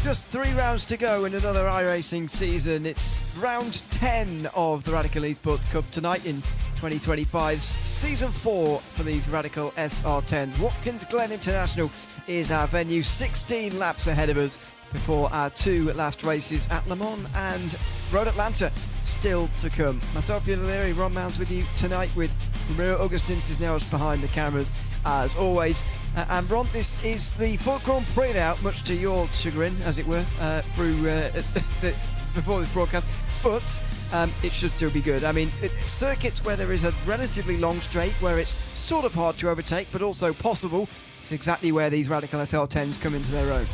Just 3 rounds to go in another iRacing season. It's round 10 of the Radical Esports Cup tonight in 2025's Season 4 for these Radical SR10s. Watkins Glen International is our venue, 16 laps ahead of us before our two last races at Le Mans and Road Atlanta still to come. Myself, Ian O'Leary, Ron Mounds with you tonight, with Maria Augustin Cisneros behind the cameras as always. And Ron, this is the full Grand Prix now, much to your chagrin, as it were, before this broadcast. But it should still be good. I mean, circuits where there is a relatively long straight, where it's sort of hard to overtake, but also possible, it's exactly where these Radical SR10s come into their own.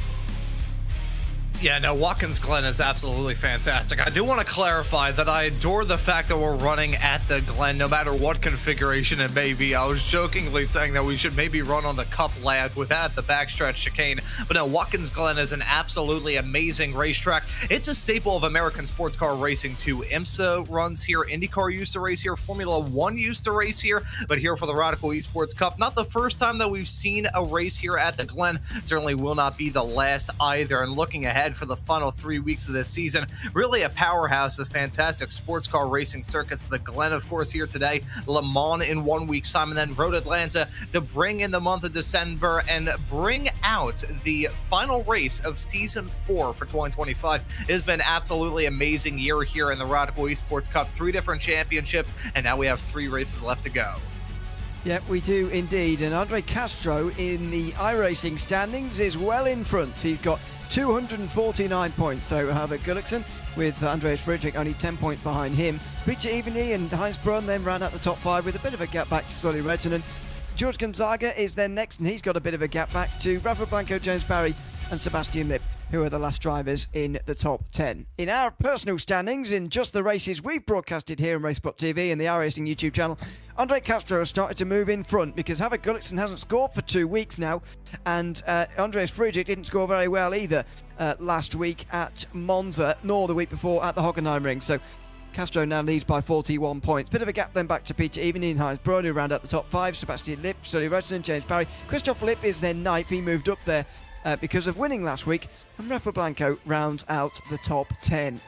Yeah, no, Watkins Glen is absolutely fantastic. I do want to clarify that I adore the fact that we're running at the Glen, no matter what configuration it may be. I was jokingly saying that we should maybe run on the Cup lap without the backstretch chicane. But no, Watkins Glen is an absolutely amazing racetrack. It's a staple of American sports car racing too. IMSA runs here, IndyCar used to race here, Formula One used to race here, but here for the Radical Esports Cup, not the first time that we've seen a race here at the Glen. Certainly will not be the last either. And looking ahead for the final 3 weeks of this season, really a powerhouse of fantastic sports car racing circuits. The Glen, of course, here today, Le Mans in 1 week's time, and then Road Atlanta to bring in the month of December and bring out the final race of Season 4 for 2025. It has been absolutely amazing year here in the Radical Esports Cup. 3 different championships, and now we have 3 races left to go. Yep, we do indeed. And Andre Castro in the iRacing standings is well in front. He's got 249 points. So Herbert Gullikson with Andreas Friedrich only 10 points behind him. Peter Eveny and Heinz Brunn then ran out the top 5 with a bit of a gap back to Sully Rettinen. George Gonzaga is then next, and he's got a bit of a gap back to Rafael Blanco, James Barry and Sebastian Lipp, who are the last drivers in the top 10. In our personal standings, in just the races we've broadcasted here on RaceSpotTV and the iRacing YouTube channel, Andre Castro has started to move in front because Havik Gullikson hasn't scored for 2 weeks now, and Andreas Friedrich didn't score very well either last week at Monza, nor the week before at the Hockenheimring. So Castro now leads by 41 points. Bit of a gap then back to Peter Eveny and Heinz Brunn, who round out the top 5. Sebastian Lipp, Sully Rettinen, James Barry. Christoph Lipp is then 9th. He moved up there because of winning last week, and Rafa Blanco rounds out the top 10.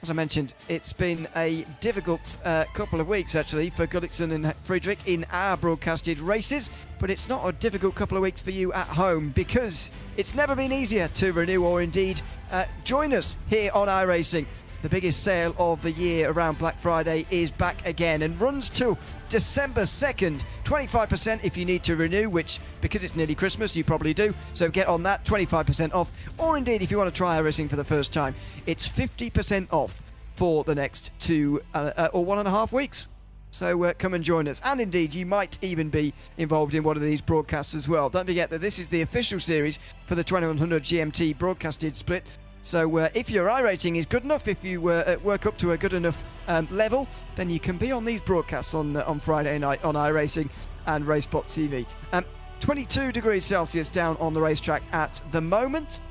As I mentioned, it's been a difficult couple of weeks actually for Gullikson and Friedrich in our broadcasted races, but it's not a difficult couple of weeks for you at home, because it's never been easier to renew or indeed join us here on iRacing. The biggest sale of the year around Black Friday is back again and runs till December 2nd. 25% if you need to renew, which, because it's nearly Christmas, you probably do. So get on that, 25% off. Or indeed, if you want to try iRacing for the first time, it's 50% off for the next 2 or 1.5 weeks. So come and join us. And indeed, you might even be involved in one of these broadcasts as well. Don't forget that this is the official series for the 2100 GMT broadcasted split. So if your iRating is good enough, if you work up to a good enough level, then you can be on these broadcasts on Friday night on iRacing and RaceSpotTV. 22 degrees Celsius down on the racetrack at the moment.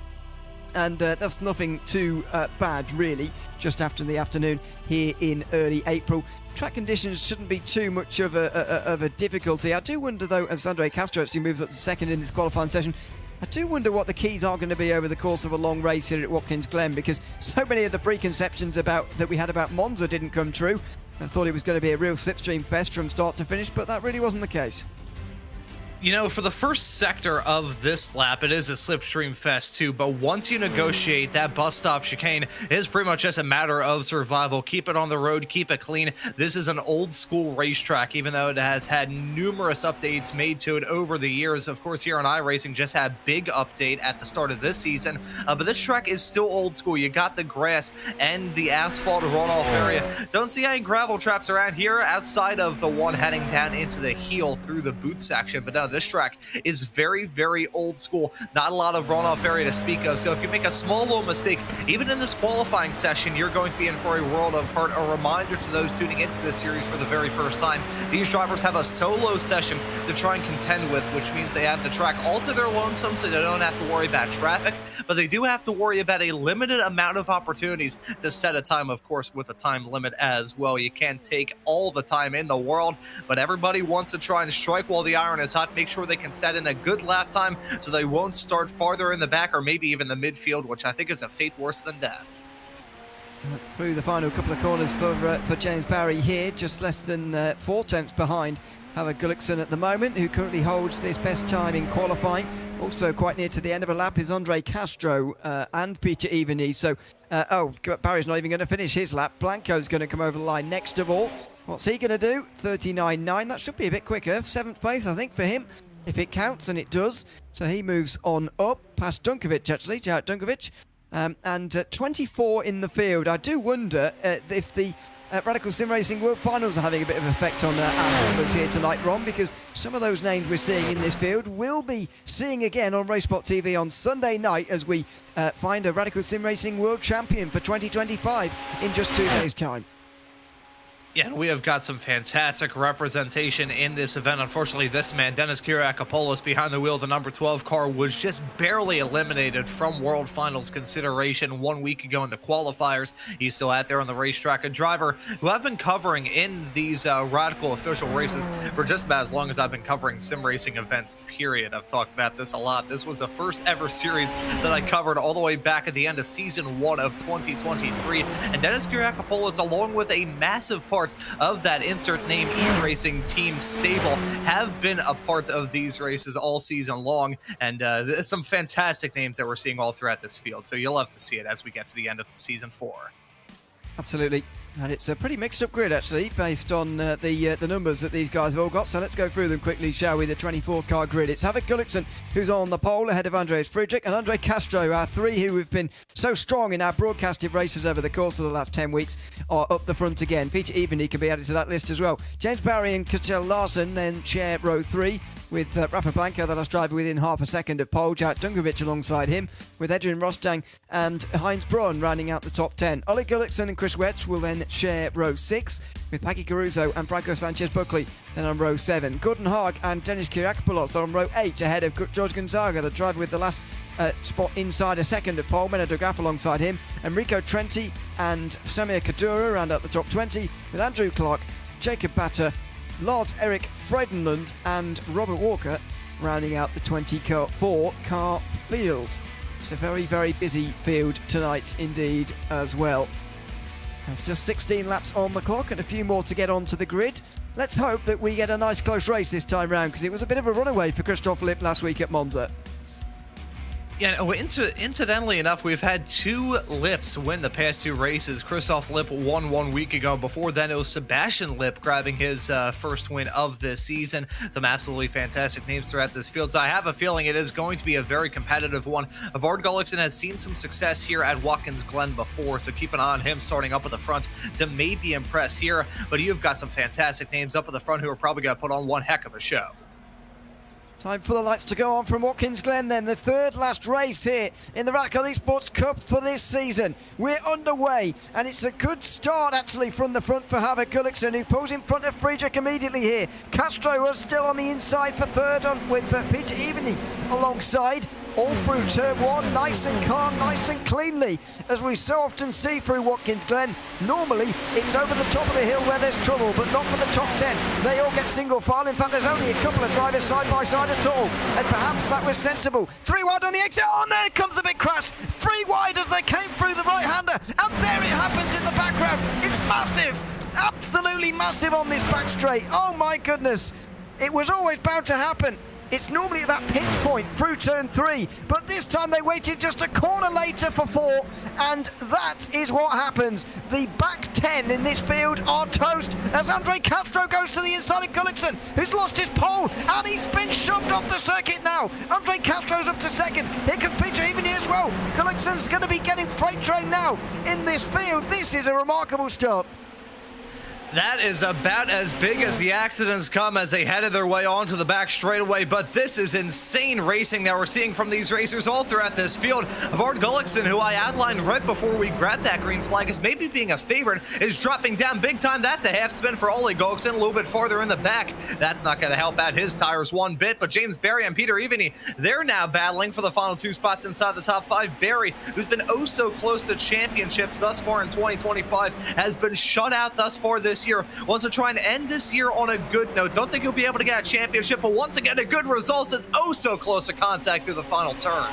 And that's nothing too bad, really, just after the afternoon here in early April. Track conditions shouldn't be too much of a difficulty. I do wonder, though, as Andre Castro actually moves up to second in this qualifying session, I do wonder what the keys are going to be over the course of a long race here at Watkins Glen, because so many of the preconceptions that we had about Monza didn't come true. I thought it was going to be a real slipstream fest from start to finish, but that really wasn't the case. You know, for the first sector of this lap, it is a slipstream fest too, but once you negotiate that bus stop chicane, it is pretty much just a matter of survival. Keep it on the road, keep it clean. This is an old school racetrack, even though it has had numerous updates made to it over the years. Of course, here on iRacing just had a big update at the start of this season, but this track is still old school. You got the grass and the asphalt runoff area. Don't see any gravel traps around here outside of the one heading down into the heel through the boot section, but no, this track is very, very old school. Not a lot of runoff area to speak of. So if you make a small little mistake, even in this qualifying session, you're going to be in for a world of hurt. A reminder to those tuning into this series for the very first time, these drivers have a solo session to try and contend with, which means they have the track all to their lonesome, so they don't have to worry about traffic, but they do have to worry about a limited amount of opportunities to set a time, of course, with a time limit as well. You can't take all the time in the world, but everybody wants to try and strike while the iron is hot. Make sure they can set in a good lap time so they won't start farther in the back or maybe even the midfield, which I think is a fate worse than death. Through the final couple of corners for James Barry here, just less than 4 tenths behind Howard Gullickson at the moment, who currently holds this best time in qualifying. Also quite near to the end of a lap is Andre Castro and Peter Eveny. So, Barry's not even going to finish his lap. Blanco's going to come over the line next of all. What's he going to do? 39.9. That should be a bit quicker. 7th place, I think, for him, if it counts, and it does. So he moves on up past Dunkovic, actually, Jarek Dunkovic. And 24 in the field. I do wonder if the Radical Sim Racing World Finals are having a bit of an effect on our numbers here tonight, Ron, because some of those names we're seeing in this field we'll be seeing again on RaceSpotTV on Sunday night as we find a Radical Sim Racing World Champion for 2025 in just 2 days' time. Yeah, we have got some fantastic representation in this event. Unfortunately, this man, Dennis Kyriakopoulos, behind the wheel of the number 12 car, was just barely eliminated from World Finals consideration 1 week ago in the qualifiers. He's still out there on the racetrack. A driver who I've been covering in these Radical official races for just about as long as I've been covering sim racing events, period. I've talked about this a lot. This was the first ever series that I covered all the way back at the end of season 1 of 2023. And Dennis Kyriakopoulos, along with a massive part of that insert name e-racing team stable, have been a part of these races all season long, and some fantastic names that we're seeing all throughout this field. So you'll love to see it as we get to the end of season 4. Absolutely. And it's a pretty mixed up grid, actually, based on the numbers that these guys have all got. So let's go through them quickly, shall we? The 24-car grid. It's Havoc Gullickson, who's on the pole, ahead of Andreas Friedrich, and Andre Castro, our 3 who have been so strong in our broadcasted races over the course of the last 10 weeks, are up the front again. Peter Eveny can be added to that list as well. James Barry and Kjell Larsen then share row 3, with Rafa Blanco, the last driver, within half a second of pole. Jarek Dunkovic alongside him, with Adrian Rostang and Heinz Brunn rounding out the top 10. Ollie Gullickson and Chris Wetz will then share row 6, with Paggy Caruso and Franco Sanchez-Buckley then on row 7. Gordon Haag and Dennis Kyriakopoulos on row 8, ahead of George Gonzaga, the driver with the last spot inside a second of pole. Menno de Graaf alongside him. Enrico Trenti and Samir Kadura round out the top 20, with Andrew Clark, Jacob Batter, Lars Erik Frydenlund and Robert Walker rounding out the 24-car field. It's a very, very busy field tonight indeed as well. There's just 16 laps on the clock and a few more to get onto the grid. Let's hope that we get a nice close race this time round, because it was a bit of a runaway for Christoph Lipp last week at Monza. Yeah, incidentally enough, we've had 2 Lips win the past 2 races. Christoph Lipp won 1 week ago. Before then, it was Sebastian Lipp grabbing his first win of this season. Some absolutely fantastic names throughout this field, so I have a feeling it is going to be a very competitive one. Vard Gullickson has seen some success here at Watkins Glen before, so keep an eye on him starting up at the front to maybe impress here. But you've got some fantastic names up at the front who are probably going to put on one heck of a show. Time for the lights to go on from Watkins Glen then, the third last race here in the Radical Esports Cup for this season. We're underway, and it's a good start actually from the front for Havoc Gullickson, who pulls in front of Friedrich immediately here. Castro was still on the inside for third on with Peter Eveny alongside. All through turn 1, nice and calm, nice and cleanly, as we so often see through Watkins Glen. Normally, it's over the top of the hill where there's trouble, but not for the top 10. They all get single file. In fact, there's only a couple of drivers side by side at all, and perhaps that was sensible. 3 wide on the exit. Oh, and there comes the big crash. 3 wide as they came through the right-hander, and there it happens in the background. It's massive, absolutely massive on this back straight. Oh my goodness, it was always bound to happen. It's normally at that pinch point through turn 3, but this time they waited just a corner later for 4, and that is what happens. The back 10 in this field are toast as Andre Castro goes to the inside of Gullickson, who's lost his pole, and he's been shoved off the circuit now. Andre Castro's up to second. Here comes Peter Eveny as well. Gullickson's going to be getting freight train now in this field. This is a remarkable start. That is about as big as the accidents come as they headed their way onto the back straightaway, but this is insane racing that we're seeing from these racers all throughout this field. Vard Gullickson, who I outlined right before we grabbed that green flag as maybe being a favorite, is dropping down big time. That's a half spin for Ollie Gullickson, a little bit farther in the back. That's not going to help out his tires one bit, but James Barry and Peter Eveny, they're now battling for the final 2 spots inside the top 5. Barry, who's been oh so close to championships thus far in 2025, has been shut out thus far this year. Wants to try and end this year on a good note. Don't think he'll be able to get a championship, but once again, a good result is oh so close to contact through the final turn.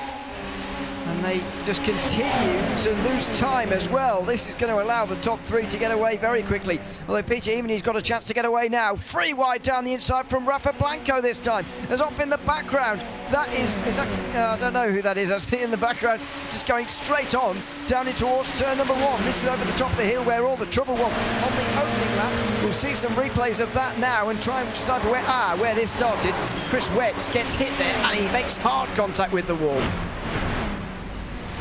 And and they just continue to lose time as well. This is going to allow the top three to get away very quickly. Although Peter Eveny's got a chance to get away now. Free wide down the inside from Rafa Blanco this time. As off in the background. That is that, I don't know who that is. I see in the background, just going straight on down in towards turn number one. This is over the top of the hill where all the trouble was on the opening lap. We'll see some replays of that now and try and decipher where this started. Chris Wetz gets hit there and he makes hard contact with the wall.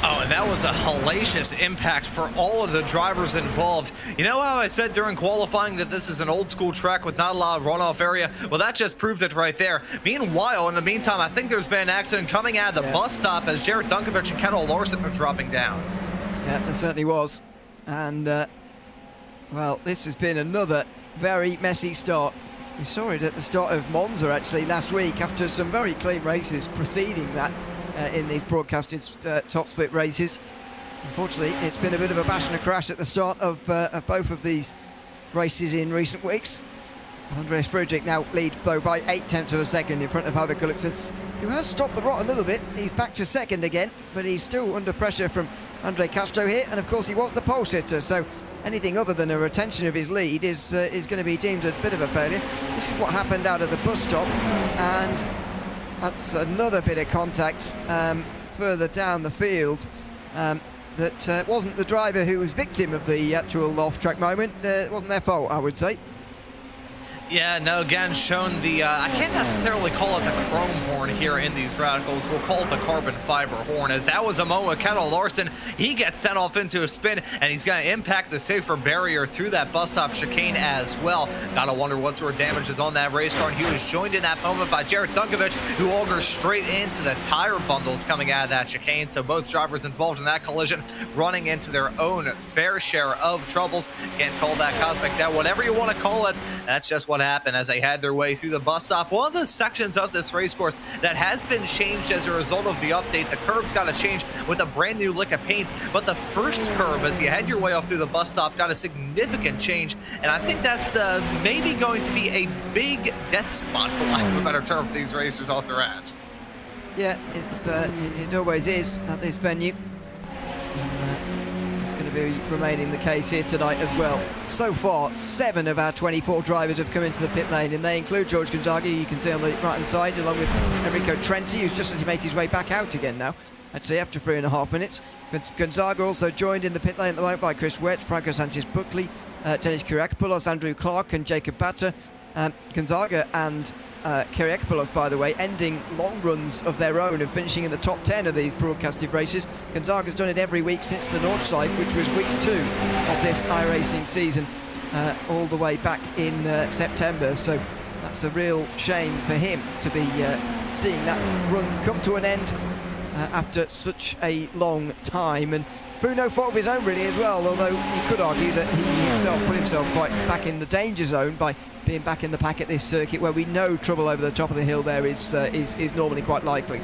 Oh, and that was a hellacious impact for all of the drivers involved. You know how I said during qualifying that this is an old school track with not a lot of runoff area? Well, that just proved it right there. Meanwhile, in the meantime, I think there's been an accident coming out of the bus stop as Jared Dunkovich and Kendall Larson are dropping down. Yeah, there certainly was. And, well, this has been another very messy start. We saw it at the start of Monza, actually, last week, after some very clean races preceding that. In these broadcasted top split races. Unfortunately, it's been a bit of a bash and a crash at the start of both of these races in recent weeks. Andreas Friedrich now leads though by 0.8 of a second in front of Harvey Gullikson, who has stopped the rot a little bit. He's back to second again, but he's still under pressure from Andre Castro here, and of course he was the pole sitter, so anything other than a retention of his lead is going to be deemed a bit of a failure. This is what happened out of the bus stop, and that's another bit of contact further down the field that wasn't the driver who was victim of the actual off-track moment. It wasn't their fault, I would say. Yeah, no, again, shown the, I can't necessarily call it the chrome horn here in these radicals. We'll call it the carbon fiber horn, as that was a moment with Kendall Larson. He gets sent off into a spin, and he's going to impact the safer barrier through that bus stop chicane as well. Gotta wonder what sort of damage is on that race car, and he was joined in that moment by Jared Dunkovich, who augers straight into the tire bundles coming out of that chicane. So both drivers involved in that collision running into their own fair share of troubles. Can't call that cosmic death, whatever you want to call it. That's just what happened as they had their way through the bus stop. One of the sections of this race course that has been changed as a result of the update. The curb's got to change with a brand new lick of paint, but the first curve as you head your way off through the bus stop got a significant change, and I think that's maybe going to be a big death spot, for lack of a better term, for these racers off the rats. Yeah, it always is at this venue. It's going to be remaining the case here tonight as well. So far, 7 of our 24 drivers have come into the pit lane, and they include George Gonzaga, you can see on the right-hand side, along with Enrico Trenti, who's just as he makes his way back out again now, actually after 3.5 minutes. But Gonzaga also joined in the pit lane at the moment by Chris Wetz, Franco Sanchez-Buckley, Dennis Kyriakopoulos, Andrew Clark and Jacob Batter. Gonzaga and Kyriakopoulos, by the way, ending long runs of their own and finishing in the top 10 of these broadcasted races. Gonzaga's done it every week since the Nordschleife, which was week 2 of this iRacing season, all the way back in September. So that's a real shame for him to be seeing that run come to an end after such a long time, and through no fault of his own really as well, although he could argue that he himself put himself quite back in the danger zone by being back in the pack at this circuit where we know trouble over the top of the hill there is normally quite likely.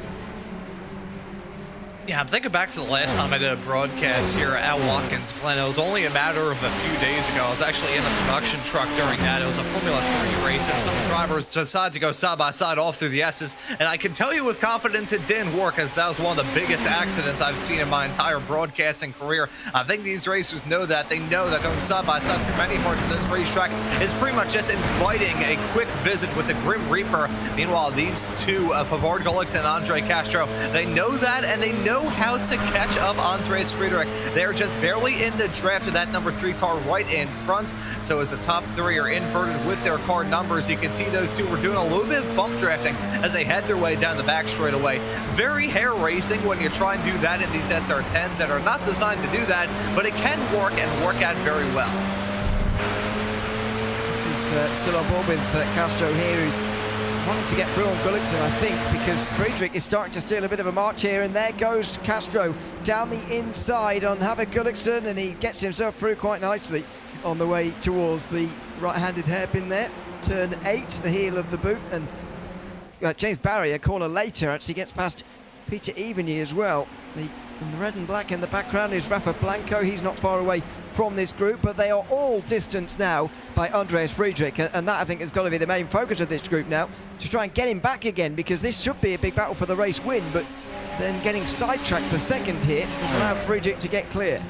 Yeah, I'm thinking back to the last time I did a broadcast here at Watkins Glen. It was only a matter of a few days ago. I was actually in the production truck during that. It was a Formula 3 race, and some drivers decided to go side by side off through the S's. And I can tell you with confidence it didn't work, as that was one of the biggest accidents I've seen in my entire broadcasting career. I think these racers know that. They know that going side by side through many parts of this racetrack is pretty much just inviting a quick visit with the Grim Reaper. Meanwhile, these two, Pavard Gullikson and Andre Castro, they know that, and they know how to catch up Andreas Friedrich. They're just barely in the draft of that number 3 car right in front. So as the top 3 are inverted with their car numbers, you can see those two were doing a little bit of bump drafting as they head their way down the back straightaway. Very hair racing when you try and do that in these SR10s that are not designed to do that, but it can work and work out very well. This is still on board with Castro here, who's wanting to get through on Gullikson, I think, because Friedrich is starting to steal a bit of a march here, and there goes Castro down the inside on Havik Gullikson, and he gets himself through quite nicely on the way towards the right-handed hairpin there. Turn 8, the heel of the boot, and James Barry, a corner later, actually gets past Peter Eveny as well. In the red and black in the background is Rafa Blanco. He's not far away from this group, but they are all distanced now by Andreas Friedrich, and that I think has got to be the main focus of this group now, to try and get him back again, because this should be a big battle for the race win, but then getting sidetracked for second here has allowed Friedrich to get clear.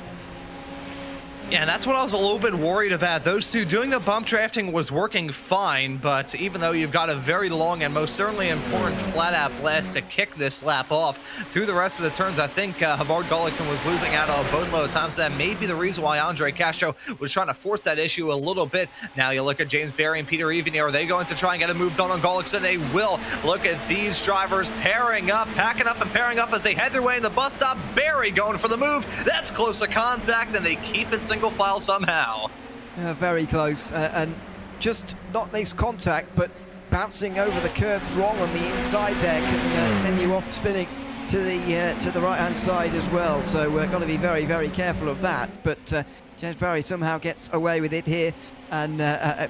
Yeah, that's what I was a little bit worried about. Those two doing the bump drafting was working fine, but even though you've got a very long and most certainly important flat-out blast to kick this lap off, through the rest of the turns, I think Havard Gullikson was losing out on a boatload of times. That may be the reason why Andre Castro was trying to force that issue a little bit. Now you look at James Barry and Peter Evany. Are they going to try and get a move done on Gullikson? They will. Look at these drivers pairing up, packing up and pairing up as they head their way in the bus stop. Barry going for the move. That's close to contact, and they keep it single file somehow. Very close, and just not this contact, but bouncing over the curves wrong on the inside there can send you off spinning to the right hand side as well. So we're got to be very, very careful of that. But James Barry somehow gets away with it here, and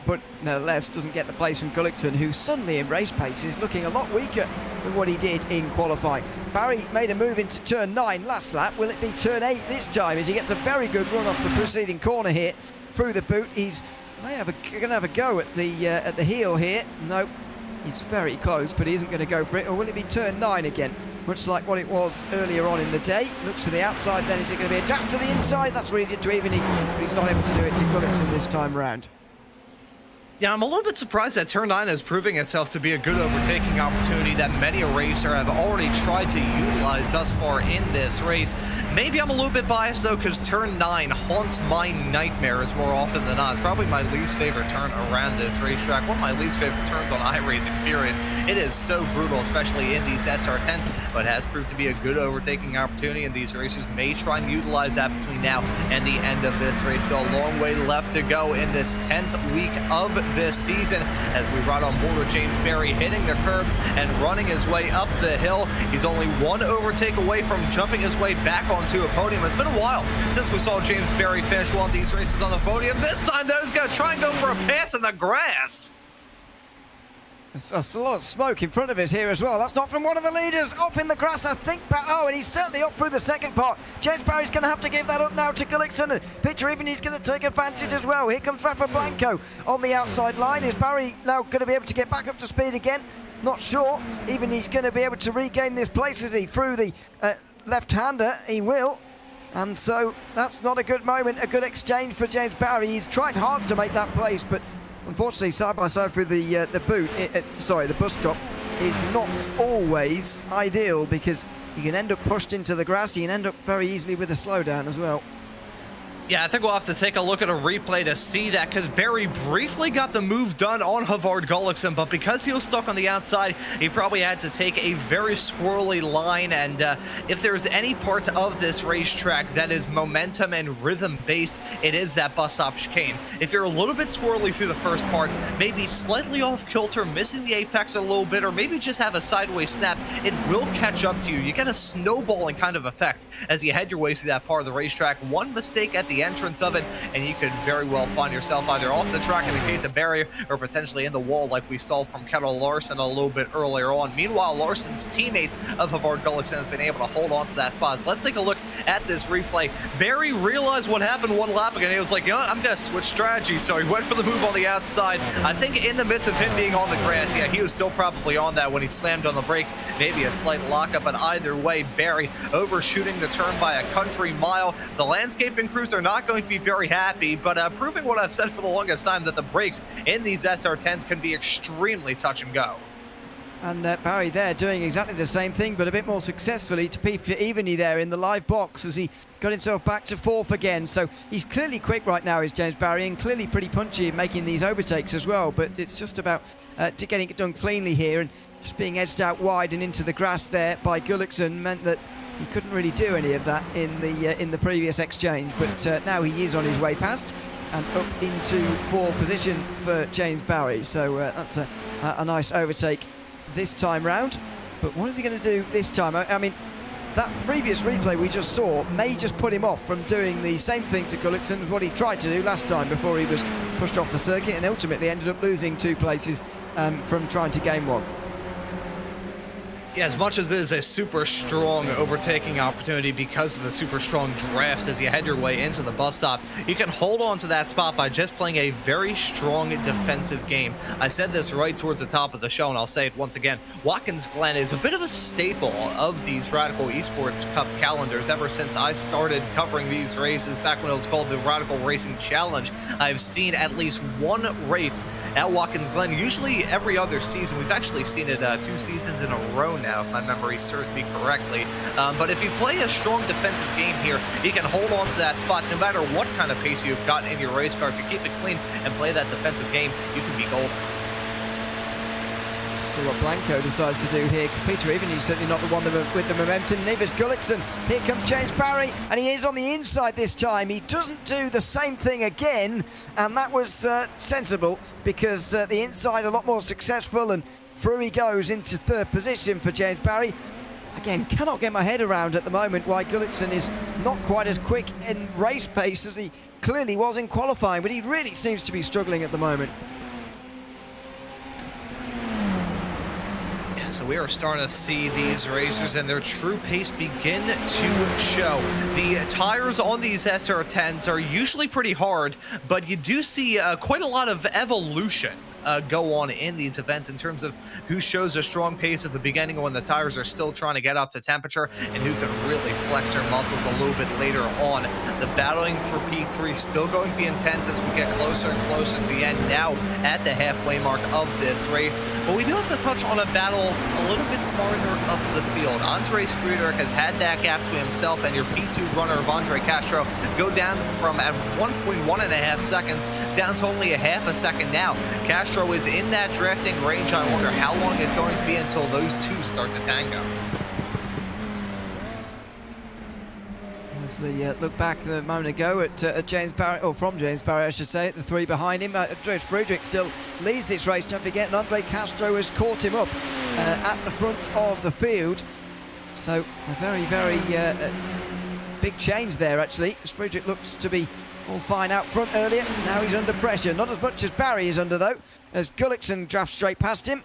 but nonetheless doesn't get the place from Gullikson, who suddenly in race pace is looking a lot weaker than what he did in qualifying. Barry made a move into turn 9 last lap. Will it be turn 8 this time, as he gets a very good run off the preceding corner here through the boot? He's going to have a go at the heel here. Nope, he's very close, but he isn't going to go for it. Or will it be turn 9 again, much like what it was earlier on in the day? Looks to the outside then. Is it going to be a dash to the inside? That's what he did to Evany, but he's not able to do it to Gullikson this time round. Yeah, I'm a little bit surprised that turn 9 is proving itself to be a good overtaking opportunity that many a racer have already tried to utilize thus far in this race. Maybe I'm a little bit biased though, because turn 9 haunts my nightmares more often than not. It's probably my least favorite turn around this racetrack. One of my least favorite turns on iRacing, period. It is so brutal, especially in these SR10s, but it has proved to be a good overtaking opportunity, and these racers may try and utilize that between now and the end of this race. Still a long way left to go in this 10th week of this season, as we ride on board with James Barry hitting the curbs and running his way up the hill. He's only one overtake away from jumping his way back onto a podium. It's been a while since we saw James Barry finish one of these races on the podium. This time though, he's going to try and go for a pass in the grass. There's a lot of smoke in front of us here as well. That's not from one of the leaders. Off in the grass, I think. Oh, and he's certainly off through the second part. James Barry's going to have to give that up now to Gullikson, and Peter Evany's going to take advantage as well. Here comes Rafa Blanco on the outside line. Is Barry now going to be able to get back up to speed again? Not sure. Evany's going to be able to regain this place as he through the left-hander. He will. And so that's not a good moment, a good exchange for James Barry. He's tried hard to make that place, but unfortunately, side by side through the the bus stop is not always ideal, because you can end up pushed into the grass. You can end up very easily with a slowdown as well. Yeah, I think we'll have to take a look at a replay to see that, because Barry briefly got the move done on Havard Gullikson, but because he was stuck on the outside, he probably had to take a very squirrely line. And if there's any part of this racetrack that is momentum and rhythm based, it is that bus stop chicane. If you're a little bit squirrely through the first part, maybe slightly off kilter, missing the apex a little bit, or maybe just have a sideways snap, it will catch up to you. You get a snowballing kind of effect as you head your way through that part of the racetrack. One mistake at the entrance of it, and you could very well find yourself either off the track in the case of Barry, or potentially in the wall like we saw from Kettle Larson a little bit earlier on. Meanwhile, Larson's teammate of Havard Gullikson has been able to hold on to that spot. So let's take a look at this replay. Barry realized what happened one lap ago, and he was like, you know what, I'm going to switch strategy. So he went for the move on the outside. I think in the midst of him being on the grass, yeah, he was still probably on that when he slammed on the brakes. Maybe a slight lockup, but either way, Barry overshooting the turn by a country mile. The landscaping crews are not going to be very happy, but proving what I've said for the longest time, that the brakes in these SR10s can be extremely touch and go. And Barry there doing exactly the same thing, but a bit more successfully to Peter Evany there in the live box, as he got himself back to fourth again. So he's clearly quick right now, is James Barry, and clearly pretty punchy in making these overtakes as well. But it's just about to getting it done cleanly here, and just being edged out wide and into the grass there by Gullikson meant that he couldn't really do any of that in the previous exchange. But now he is on his way past and up into fourth position for James Barry. So that's a nice overtake this time round. But what is he going to do this time? I mean, that previous replay we just saw may just put him off from doing the same thing to Gullikson as what he tried to do last time before he was pushed off the circuit, and ultimately ended up losing 2 places from trying to gain one. Yeah, as much as it is a super strong overtaking opportunity because of the super strong draft as you head your way into the bus stop, you can hold on to that spot by just playing a very strong defensive game. I said this right towards the top of the show, and I'll say it once again. Watkins Glen is a bit of a staple of these Radical Esports Cup calendars ever since I started covering these races back when it was called the Radical Racing Challenge. I've seen at least one race at Watkins Glen, usually every other season. We've actually seen it 2 seasons in a row now, if my memory serves me correctly. But if you play a strong defensive game here, you can hold on to that spot no matter what kind of pace you've got in your race car. If you keep it clean and play that defensive game, you can be golden. See what Blanco decides to do here, because Peter Even, he's certainly not the one with the momentum. Nevis Gullickson, here comes James Barry, and he is on the inside this time. He doesn't do the same thing again, and that was sensible, because the inside a lot more successful, and through he goes into 3rd position for James Barry. Again, cannot get my head around at the moment why Gullickson is not quite as quick in race pace as he clearly was in qualifying, but he really seems to be struggling at the moment. So we are starting to see these racers and their true pace begin to show. The tires on these SR10s are usually pretty hard, but you do see quite a lot of evolution go on in these events in terms of who shows a strong pace at the beginning when the tires are still trying to get up to temperature and who can really flex their muscles a little bit later on. The battling for P3 still going to be intense as we get closer and closer to the end, now at the halfway mark of this race. But we do have to touch on a battle a little bit farther up the field. Andres Friedrich has had that gap to himself and your P2 runner of Andre Castro go down from at 1.1 seconds down to only a half a second now. Castro is in that drafting range. I wonder how long it's going to be until those two start to tango. As the look back a moment ago at James Barry, or from James Barry, I should say, at the 3 behind him. Andreas Friedrich still leads this race, don't forget, and Andre Castro has caught him up at the front of the field. So a very, very big change there, actually, as Friedrich looks to be all fine out front earlier. Now he's under pressure, not as much as Barry is under, though, as Gullickson drafts straight past him.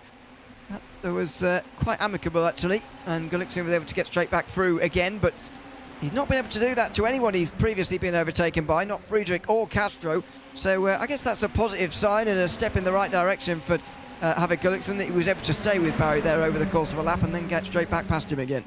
That was quite amicable, actually, and Gullickson was able to get straight back through again, but he's not been able to do that to anyone he's previously been overtaken by, not Friedrich or Castro. So I guess that's a positive sign and a step in the right direction for Javier Gullickson, that he was able to stay with Barry there over the course of a lap and then get straight back past him again.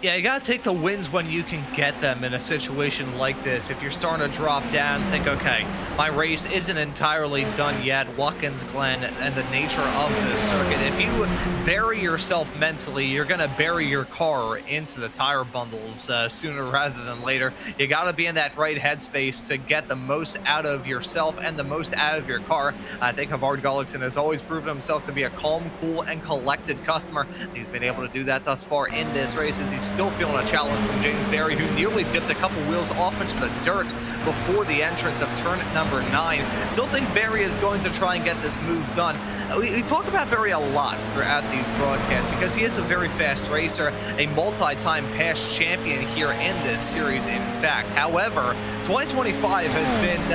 Yeah, you gotta take the wins when you can get them in a situation like this. If you're starting to drop down, think, okay, my race isn't entirely done yet. Watkins Glen and the nature of this circuit. If you bury yourself mentally, you're gonna bury your car into the tire bundles sooner rather than later. You gotta be in that right headspace to get the most out of yourself and the most out of your car. I think Havard Gullickson has always proven himself to be a calm, cool, and collected customer. He's been able to do that thus far in this race, as he's still feeling a challenge from James Barry, who nearly dipped a couple wheels off into the dirt before the entrance of turn number 9. Still think Barry is going to try and get this move done. We talk about Barry a lot throughout these broadcasts because he is a very fast racer, a multi-time past champion here in this series, in fact. However, 2025 has been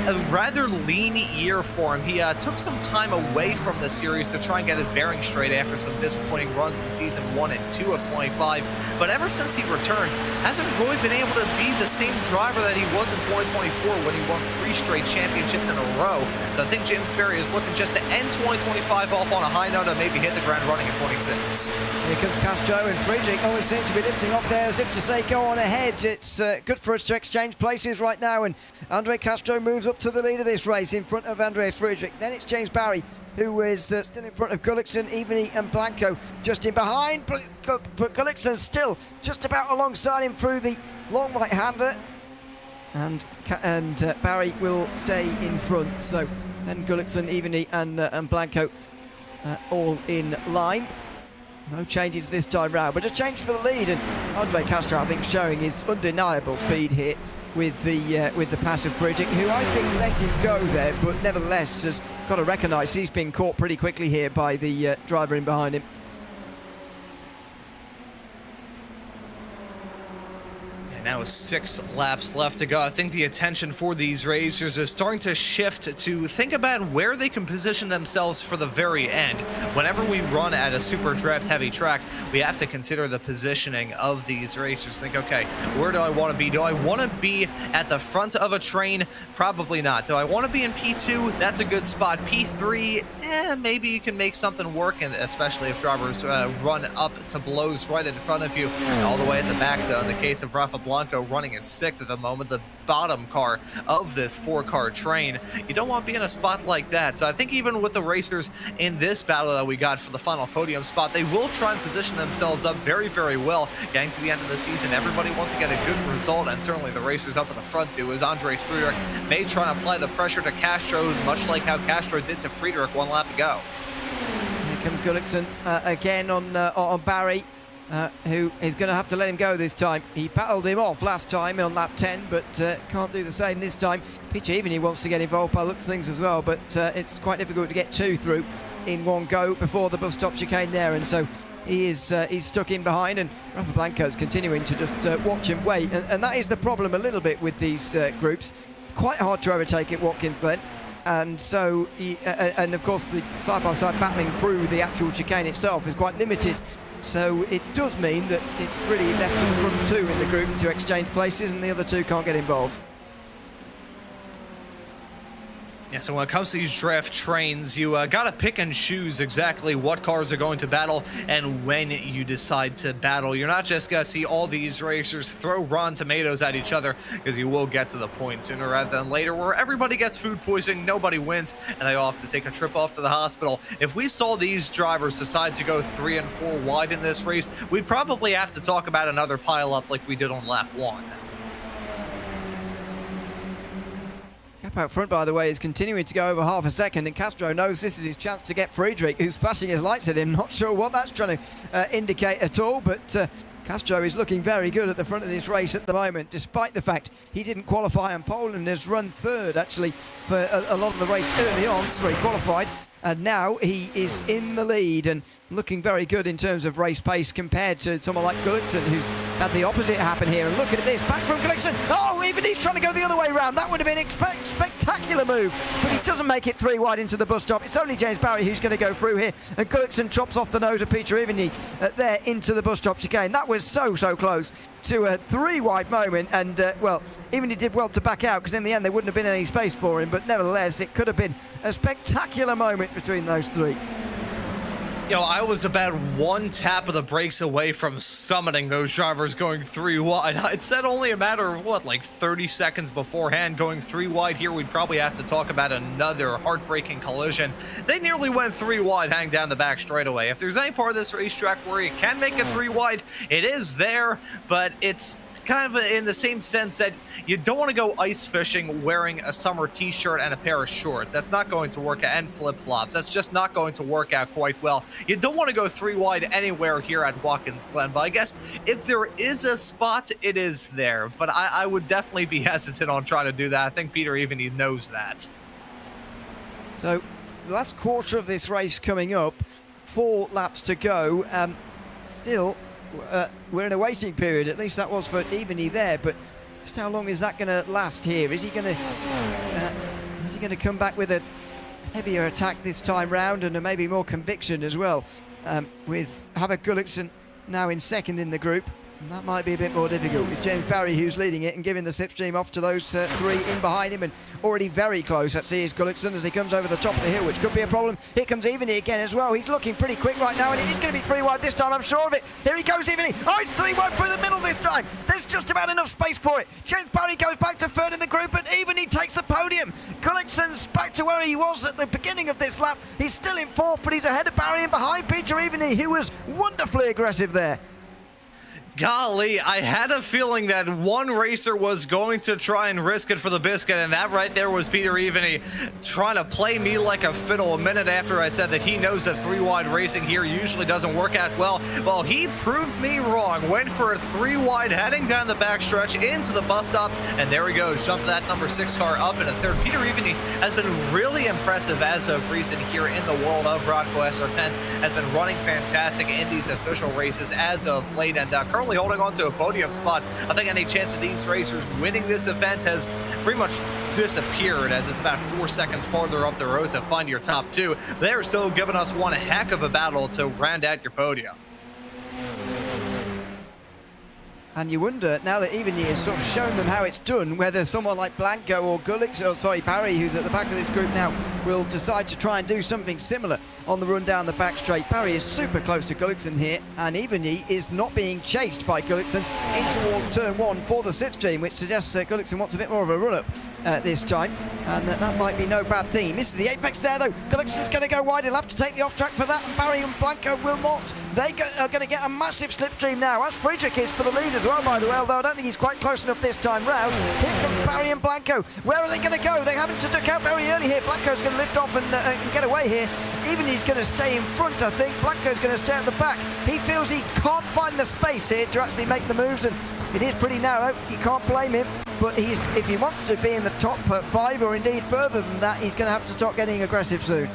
a rather lean year for him. He took some time away from the series to try and get his bearings straight after some disappointing runs in season 1 and 2 of 25. But ever since he returned, hasn't really been able to be the same driver that he was in 2024 when he won 3 straight championships in a row. So I think James Barry is looking just to end 2025 off on a high note and maybe hit the ground running in 26. Here comes Castro, and Friedrich always seem to be lifting off there as if to say, go on ahead. It's good for us to exchange places right now, and Andre Castro moves up to the lead of this race in front of Andreas Friedrich. Then it's James Barry, who is still in front of Gullickson, Evany and Blanco just in behind, but Gullickson still just about alongside him through the long right-hander, and Barry will stay in front. So then Gullickson, Evany and Blanco all in line. No changes this time round, but a change for the lead, and Andre Castro, I think, showing his undeniable speed here with the pass of Friedrich, who I think let him go there, but nevertheless has got to recognise he's been caught pretty quickly here by the driver in behind him. Now with 6 laps left to go, I think the attention for these racers is starting to shift to think about where they can position themselves for the very end. Whenever we run at a super draft heavy track, we have to consider the positioning of these racers. Think, okay, where do I want to be? Do I want to be at the front of a train? Probably not. Do I want to be in P2? That's a good spot. P3, maybe you can make something work, and especially if drivers run up to blows right in front of you. All the way at the back, though, in the case of Rafa Blanco running in 6th at the moment, the bottom car of this 4-car train. You don't want to be in a spot like that. So I think even with the racers in this battle that we got for the final podium spot, they will try and position themselves up very, very well. Getting to the end of the season, everybody wants to get a good result, and certainly the racers up in the front do, as Andres Friedrich may try and apply the pressure to Castro, much like how Castro did to Friedrich 1 lap ago. Here comes Gullikson again on Barry. Who is going to have to let him go this time. He battled him off last time on lap 10, but can't do the same this time. Peter Evany wants to get involved by looks of things as well, but it's quite difficult to get 2 through in one go before the bus stop chicane there, and so he's stuck in behind, and Rafa Blanco's continuing to just watch and wait, and that is the problem a little bit with these groups. Quite hard to overtake at Watkins Glen. And so, and of course, the side-by-side battling through the actual chicane itself is quite limited. So it does mean that it's really left to the front 2 in the group to exchange places, and the other 2 can't get involved. Yeah, so when it comes to these draft trains, you got to pick and choose exactly what cars are going to battle and when you decide to battle. You're not just going to see all these racers throw Rotten Tomatoes at each other, because you will get to the point sooner rather than later where everybody gets food poisoning, nobody wins, and they all have to take a trip off to the hospital. If we saw these drivers decide to go 3 and 4 wide in this race, we'd probably have to talk about another pile-up like we did on lap 1. Gap out front, by the way, is continuing to go over half a second, and Castro knows this is his chance to get Friedrich, who's flashing his lights at him. Not sure what that's trying to indicate at all, but Castro is looking very good at the front of this race at the moment, despite the fact he didn't qualify on pole and has run 3rd, actually, for a lot of the race early on. So he qualified, and now he is in the lead and looking very good in terms of race pace compared to someone like Gullikson, who's had the opposite happen here. And look at this, back from Gullikson. Oh, even he's trying to go the other way around. That would have been a spectacular move, but he doesn't make it 3 wide into the bus stop. It's only James Barry who's going to go through here, and Gullikson chops off the nose of Peter Evany there into the bus stop chicane. That was so close to a 3 wide moment, and well, Evany did well to back out, because in the end there wouldn't have been any space for him, but nevertheless it could have been a spectacular moment between those 3. You know, I was about 1 tap of the brakes away from summoning those drivers going 3 wide. It said only a matter of, what, like 30 seconds beforehand going 3 wide here. We'd probably have to talk about another heartbreaking collision. They nearly went 3 wide, hang down the back straightaway. If there's any part of this racetrack where you can make it 3 wide, it is there, but it's kind of in the same sense that you don't want to go ice fishing wearing a summer t-shirt and a pair of shorts. That's not going to work out, and flip-flops. That's just not going to work out quite well. You don't want to go 3 wide anywhere here at Watkins Glen, but I guess if there is a spot, it is there. But I would definitely be hesitant on trying to do that. I think Peter Evany knows that. So the last quarter of this race coming up, 4 laps to go. Still, we're in a waiting period. At least that was for Evany there, but just how long is that going to last here? Is he going to come back with a heavier attack this time round, and maybe more conviction as well, with Havok Gullikson now in 2nd in the group? And that might be a bit more difficult. It's James Barry who's leading it and giving the slipstream off to those 3 in behind him, and already very close actually is Gullikson as he comes over the top of the hill, which could be a problem. Here comes Evany again as well. He's looking pretty quick right now, and it is going to be 3 wide this time, I'm sure of it. Here he goes, Evany. Oh, it's 3 wide through the middle this time. There's just about enough space for it. James Barry goes back to 3rd in the group, and Evany takes the podium. Gullikson's back to where he was at the beginning of this lap. He's still in 4th, but he's ahead of Barry and behind Peter Evany, who was wonderfully aggressive there. Golly, I had a feeling that one racer was going to try and risk it for the biscuit, and that right there was Peter Evany trying to play me like a fiddle a minute after I said that he knows that 3 wide racing here usually doesn't work out well. Well, he proved me wrong. Went for a 3 wide heading down the backstretch into the bus stop, and there he goes. Jumped that number 6 car up in a 3rd. Peter Evany has been really impressive as of recent here in the world of Rodco SR10s. Has been running fantastic in these official races as of late, and currently currently holding on to a podium spot. I think any chance of these racers winning this event has pretty much disappeared, as it's about 4 seconds farther up the road to find your top two. They're still giving us one heck of a battle to round out your podium. And you wonder, now that Evany has sort of shown them how it's done, whether someone like Blanco or Barry, who's at the back of this group now, will decide to try and do something similar on the run down the back straight. Barry is super close to Gullickson here, and Evany is not being chased by Gullickson in towards turn one for the slipstream, which suggests Gullickson wants a bit more of a run-up this time, and that might be no bad thing. He misses the apex there, though. Gullickson's going to go wide. He'll have to take the off-track for that, and Barry and Blanco will not. They are going to get a massive slipstream now, as Friedrich is for the lead as well, by the way, although I don't think he's quite close enough this time round. Here comes Barry and Blanco. Where are they going to go? They're having to duck out very early here. Blanco's going to lift off and get away here. Even he's going to stay in front, I think. Blanco's going to stay at the back. He feels he can't find the space here to actually make the moves, and it is pretty narrow. You can't blame him, but if he wants to be in the top 5 or indeed further than that, he's going to have to start getting aggressive soon.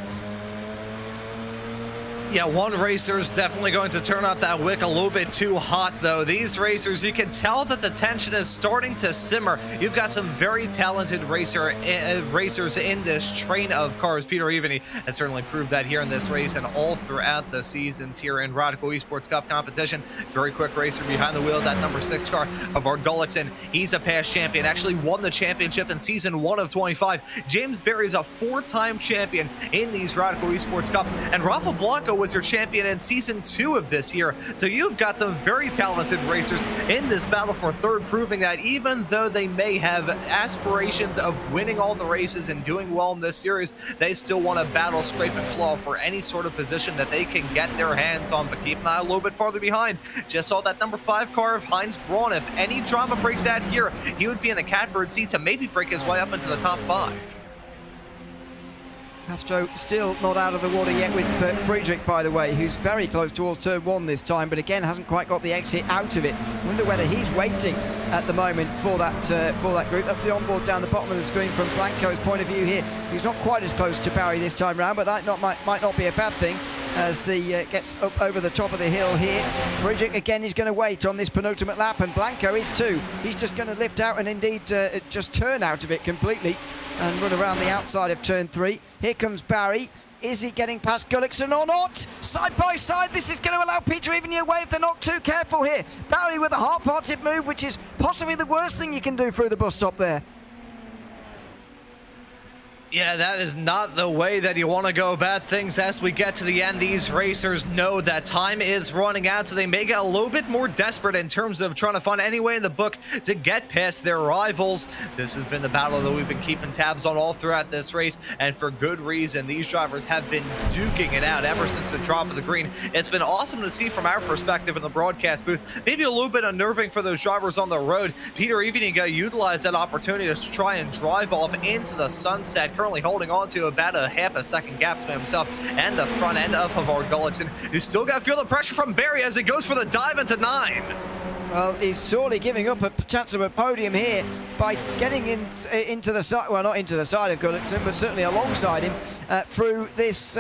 Yeah, one racer's definitely going to turn up that wick a little bit too hot, though. These racers, you can tell that the tension is starting to simmer. You've got some very talented racers in this train of cars. Peter Evany has certainly proved that here in this race and all throughout the seasons here in Radical Esports Cup competition. Very quick racer behind the wheel, that number 6 car of our Gullickson. He's a past champion, actually won the championship in season 1 of 25. James Berry's a 4-time champion in these Radical Esports Cup, and Rafa Blanco was your champion in season 2 of this year. So you've got some very talented racers in this battle for third, proving that even though they may have aspirations of winning all the races and doing well in this series, they still want to battle, scrape and claw for any sort of position that they can get their hands on. But keep an eye a little bit farther behind. Just saw that number 5 car of Heinz Braun. If any drama breaks out here, he would be in the catbird seat to maybe break his way up into the top 5. Castro still not out of the water yet with Friedrich, by the way, who's very close towards turn 1 this time, but again hasn't quite got the exit out of it. Wonder whether he's waiting at the moment for that group. That's the onboard down the bottom of the screen from Blanco's point of view here. He's not quite as close to Barry this time round, but that might not be a bad thing as he gets up over the top of the hill here. Friedrich again is going to wait on this penultimate lap, and Blanco is too. He's just going to lift out and indeed just turn out of it completely and run around the outside of turn 3. Here comes Barry. Is he getting past Gullickson or not? Side by side, this is going to allow Peter Evany away if they're not too careful here. Barry with a half-hearted move, which is possibly the worst thing you can do through the bus stop there. Yeah, that is not the way that you want to go about things as we get to the end. These racers know that time is running out, so they may get a little bit more desperate in terms of trying to find any way in the book to get past their rivals. This has been the battle that we've been keeping tabs on all throughout this race, and for good reason. These drivers have been duking it out ever since the drop of the green. It's been awesome to see from our perspective in the broadcast booth. Maybe a little bit unnerving for those drivers on the road. Peter Evany utilized that opportunity to try and drive off into the sunset, currently holding on to about a half a second gap to himself and the front end of our Gullickson, who still got to feel the pressure from Barry as he goes for the dive into 9. Well, he's sorely giving up a chance of a podium here by getting into the side, well, not into the side of Gullickson, but certainly alongside him through this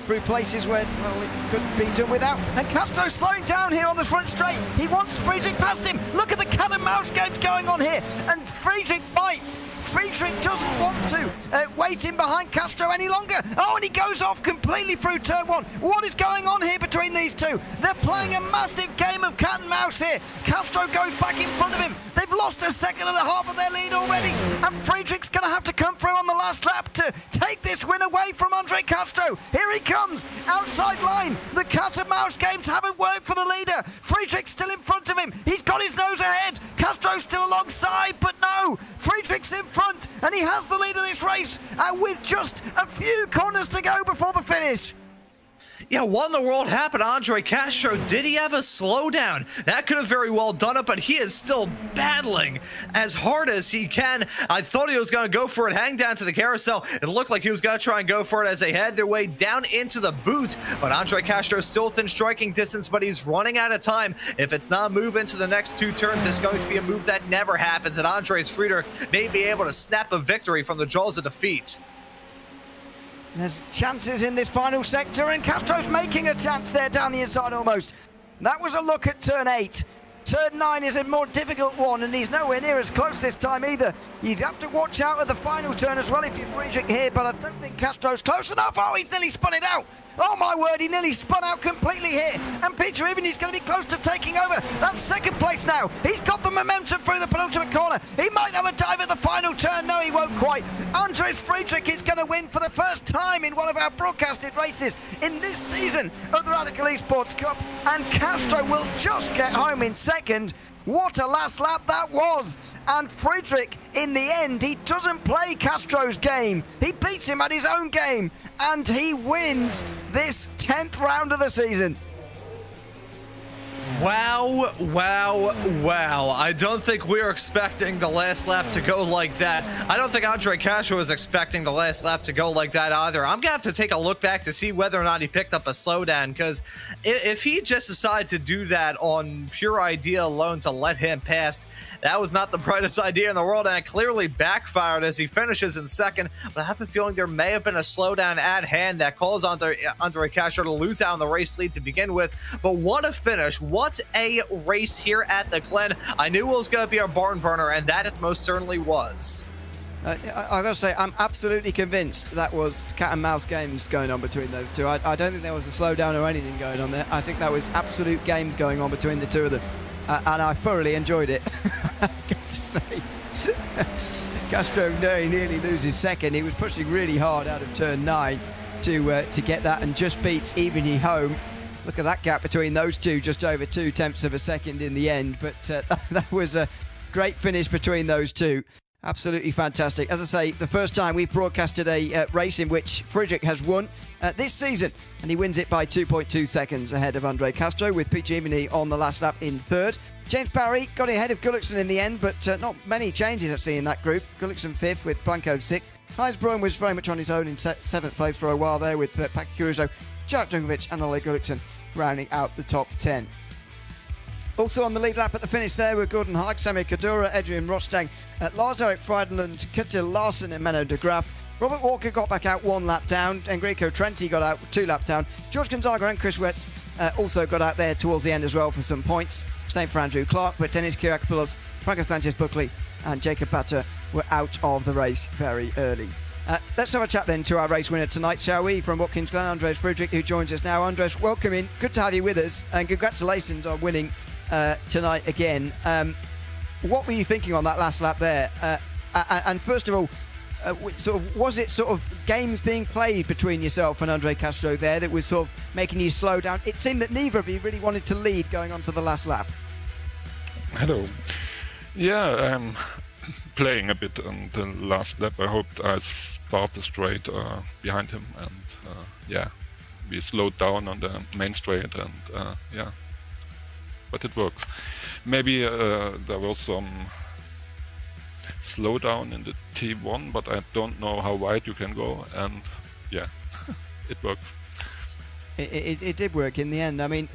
through places where, well, it couldn't be done without. And Castro slowing down here on the front straight. He wants Friedrich past him. Look at the cat and mouse games going on here. And Friedrich bites. Friedrich doesn't want to wait in behind Castro any longer. Oh, and he goes off completely through turn 1. What is going on here between these two? They're playing a massive game of cat and mouse here. Castro goes back in front of him. They've lost a second and a half of their lead already. And Friedrich's going to have to come through on the last lap to take this win away from Andre Castro. Here he comes, outside line. The cat and mouse games haven't worked for the leader. Friedrich's still in front of him. He's got his nose ahead. Castro's still alongside, but no. Friedrich's in front, and he has the lead of this race with just a few corners to go before the finish. Yeah, what in the world happened to Andre Castro? Did he have a slowdown? That could have very well done it, but he is still battling as hard as he can. I thought he was going to go for it, hang down to the carousel. It looked like he was going to try and go for it as they head their way down into the boot. But Andre Castro still within striking distance, but he's running out of time. If it's not a move into the next 2 turns, it's going to be a move that never happens, and Andres Friedrich may be able to snap a victory from the jaws of defeat. There's chances in this final sector, and Castro's making a chance there down the inside almost. That was a look at turn 8. Turn 9 is a more difficult one, and he's nowhere near as close this time either. You'd have to watch out at the final turn as well if you're Friedrich here, but I don't think Castro's close enough. Oh, he's nearly spun it out. Oh my word, he nearly spun out completely here. And Peter Evans going to be close to taking over. That's second place now. He's got the momentum through the penultimate corner. He might have a dive at the final turn. No, he won't quite. Andres Friedrich is going to win for the first time in one of our broadcasted races in this season of the Radical Esports Cup. And Castro will just get home in second. What a last lap that was. And Friedrich, in the end, he doesn't play Castro's game. He beats him at his own game. And he wins this 10th round of the season. Wow, wow, wow. I don't think we were expecting the last lap to go like that. I don't think Andre Castro was expecting the last lap to go like that either. I'm going to have to take a look back to see whether or not he picked up a slowdown, because if he just decided to do that on pure idea alone to let him pass, that was not the brightest idea in the world, and it clearly backfired as he finishes in second. But I have a feeling there may have been a slowdown at hand that caused Andre Castro to lose out on the race lead to begin with. But what a finish. What a race here at the Glen. I knew it was going to be a barn burner, and that it most certainly was. I got to say, I'm absolutely convinced that was cat and mouse games going on between those two. I don't think there was a slowdown or anything going on there. I think that was absolute games going on between the two of them. And I thoroughly enjoyed it. I got to say, Castro very nearly loses second. He was pushing really hard out of turn 9 to get that, and just beats Evany home. Look at that gap between those two, just over 0.2 of a second in the end. But that was a great finish between those two. Absolutely fantastic. As I say, the first time we've broadcasted a race in which Friedrich has won this season, and he wins it by 2.2 seconds ahead of Andre Castro, with Peter Evany on the last lap in third. James Barry got ahead of Gullikson in the end, but not many changes I see in that group. Gullikson fifth with Blanco sixth. Heisbron was very much on his own in seventh place for a while there, with Paki Kuruzo, Jarek Dunkovic and Ole Gullikson rounding out the top 10. Also on the lead lap at the finish there were Gordon Haag, Samir Kadura, Adrian Rostang, Lars-Erik Frydenlund, Ketil Larsen and Menno de Graaf. Robert Walker got back out one lap down. Enrico Trenti got out 2 laps down. George Gonzaga and Chris Wetz also got out there towards the end as well for some points. Same for Andrew Clark, but Dennis Kyriakopoulos, Franco Sanchez-Buckley and Jacob Batter were out of the race very early. Let's have a chat then to our race winner tonight, shall we? From Watkins Glen, Andres Friedrich, who joins us now. Andres, welcome in. Good to have you with us, and congratulations on winning tonight again. What were you thinking on that last lap there? And first of all, was it sort of games being played between yourself and Andre Castro there that was sort of making you slow down? It seemed that neither of you really wanted to lead going on to the last lap. Hello. Yeah, I'm playing a bit on the last lap. I hoped I started straight behind him, and yeah, we slowed down on the main straight, and yeah, but it works. Maybe there was some slowdown in the T1, but I don't know how wide you can go, and yeah, it works. It did work in the end. I mean,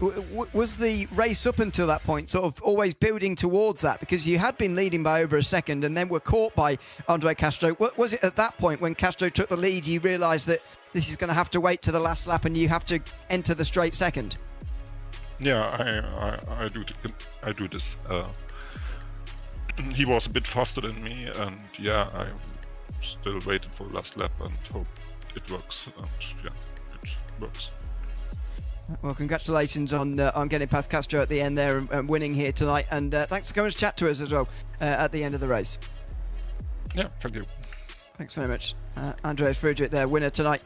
was the race up until that point sort of always building towards that? Because you had been leading by over a second and then were caught by Andre Castro. Was it at that point when Castro took the lead you realised that this is going to have to wait to the last lap and you have to enter the straight second? Yeah, I do this. He was a bit faster than me, and yeah, I still waited for the last lap and hope it works. And yeah, it works. Well, congratulations on getting past Castro at the end there and winning here tonight. And thanks for coming to chat to us as well at the end of the race. Yeah, thank you. Thanks very much. Andreas Friedrich there, winner tonight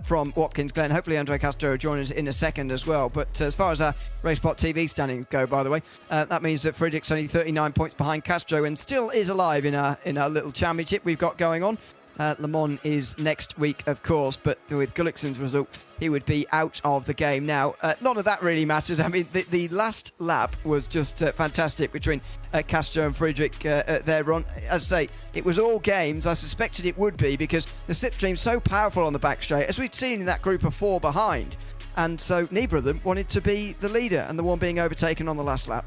from Watkins Glen. Hopefully Andre Castro will join us in a second as well. But as far as our RaceSpotTV standings go, by the way, that means that Friedrich's only 39 points behind Castro and still is alive in our little championship we've got going on. Le Mans is next week, of course, but with Gullikson's result, he would be out of the game now. None of that really matters. I mean, the last lap was just fantastic between Castro and Friedrich there, Ron. As I say, it was all games. I suspected it would be because the slipstream's so powerful on the back straight, as we'd seen in that group of 4 behind. And so neither of them wanted to be the leader and the one being overtaken on the last lap.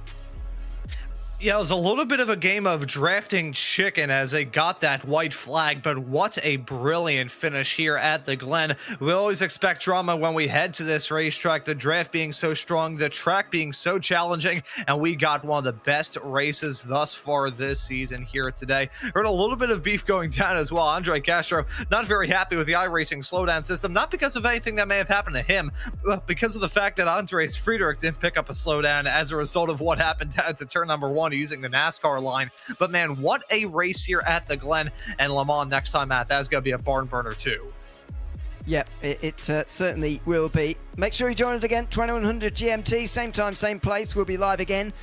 Yeah, it was a little bit of a game of drafting chicken as they got that white flag, but what a brilliant finish here at the Glen. We always expect drama when we head to this racetrack, the draft being so strong, the track being so challenging, and we got one of the best races thus far this season here today. Heard a little bit of beef going down as well. Andre Castro not very happy with the iRacing slowdown system, not because of anything that may have happened to him, but because of the fact that Andres Friedrich didn't pick up a slowdown as a result of what happened down to turn number 1 using the NASCAR line. But man, what a race here at the Glen, and Le Mans next time out, that's going to be a barn burner too. Yep, it certainly will be. Make sure you join us again, 2100 GMT, same time, same place. We'll be live again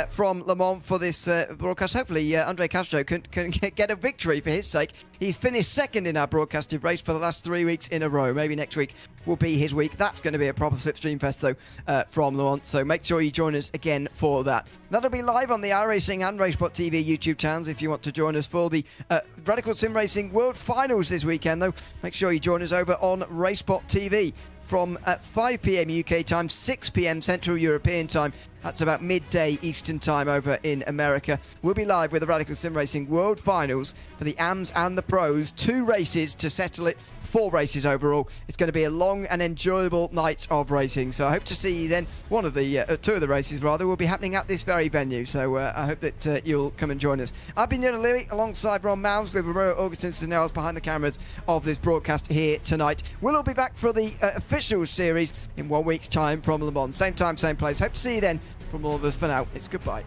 from Le Mans for this broadcast. Hopefully, Andre Castro can get a victory for his sake. He's finished second in our broadcasted race for the last 3 weeks in a row. Maybe next week will be his week. That's going to be a proper Slipstream Fest, though, from Le Mans. So make sure you join us again for that. That'll be live on the iRacing and RaceSpotTV YouTube channels if you want to join us for the Radical Sim Racing World Finals this weekend, though. Make sure you join us over on RaceSpotTV from 5 p.m. UK time, 6 p.m. Central European time. That's about midday Eastern time over in America. We'll be live with the Radical Sim Racing World Finals for the AMs and the Pros. 2 races to settle it. 4 races overall. It's going to be a long and enjoyable night of racing. So I hope to see you then. 2 of the races rather will be happening at this very venue. So I hope that you'll come and join us. I've been Neil O'Leary alongside Ron Mounds with Roberto Augustin Cisneros behind the cameras of this broadcast here tonight. We'll all be back for the official series in 1 week's time from Le Mans. Same time, same place. Hope to see you then. From all of us for now, it's goodbye.